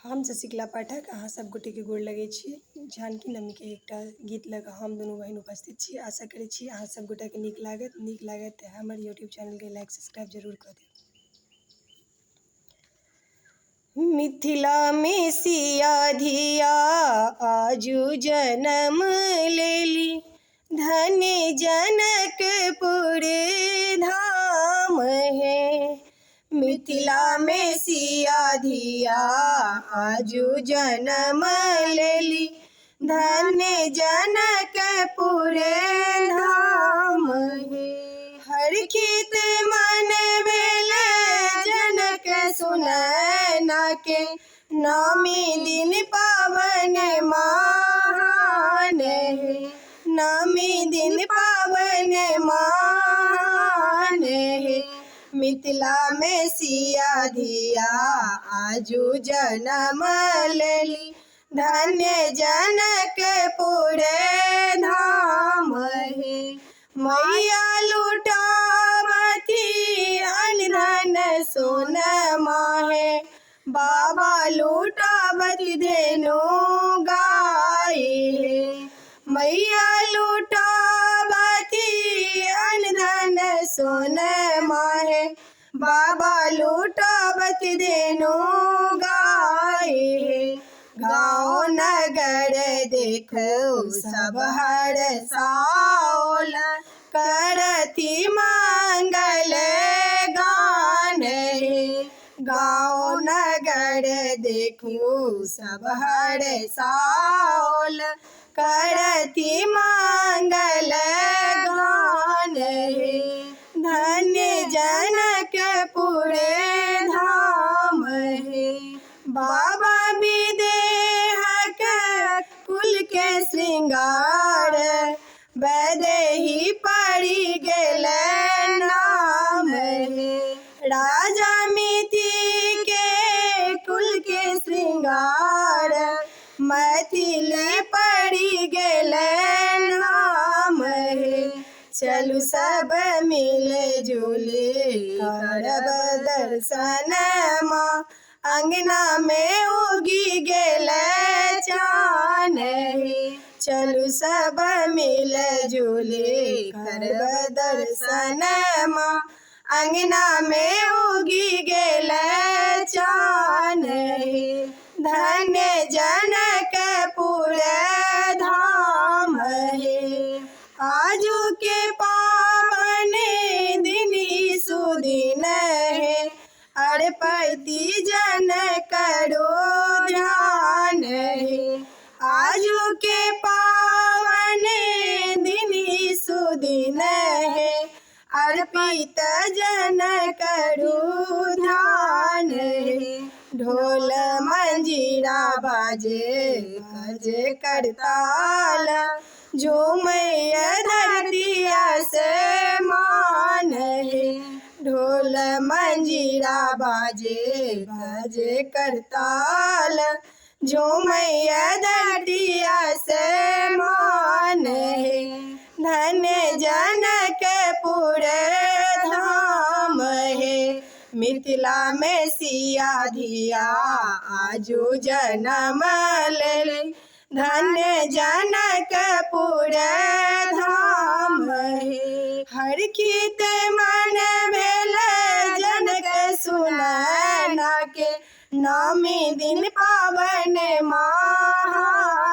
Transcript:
हम शशिकला पाठक अहाँ सब गोटे के गोर लगै छी। जानकी नमी के एकटा गीत लग हम दुनू बहिन उपस्थित छी। आशा करै छी अहाँ सब गोटे के नीक लागत तऽ हमर यूट्यूब चैनल के लाइक सब्सक्राइब जरूर कऽ देब। मिथिला में सिया धिया आजू जन्म लेली, धन्य जनकपुर धाम है। मिथिला में सिया धिया आजू जन्म लेली, धन्य जनकपुर धाम है। हर खेत मन भेले जनक सुनैना के, नौमी दिन पावन महान है। नौमी दिन पावन महान है। मिथिला में सिया धिया आजू जन्म लेली, धन्य जनकपुर धाम है। मैया लुटावती अन्न धन सोनमा है, बाबा लुटावती धेनु गाय है। मैया लुटावती अन्न धन सोनमा है, बाबा लुटावती धेनु गाय है। गाँव नगर देखो सब हरसाओल, करती मंगल गान है। गाँव नगर देखो सब हरसाओल, करती मंगल गान है। धन्य जनकपुर धाम है। बाबा विदेहक कुल के श्रृंगार, वैदेही पड़ी गेल नाम है। राजा मिथि के कुल के श्रृंगार, मैथिली पड़ी गेल नाम है। चलू सब मिले जुले करब दर्शन माँ, अंगना में उगी गेल चान है। चलू सब मिले जुले करब दर्शन माँ, अंगना में उगी गेल चान है। धन्य जनकपुर धाम है। आजू के पावन दिन सुदिन है, अरपति जन करो ध्यान है। आजू के पावन दिन सुदिन है, अर्पित जन करो ध्यान है। ढोल मंजीरा बाजे बजे करताल, झूमैया धरती आसमान है। ढोल मंजीरा बाजे बजे करताल, झूमैया धरती आसमान है। धन्य जनकपुर धाम है। मिथिला में सिया धिया आजू जन्म लेली, धन्य जनकपुर धाम है। हर खेत मन भेल जनक सुनैना के, नौमी दिन पावन महान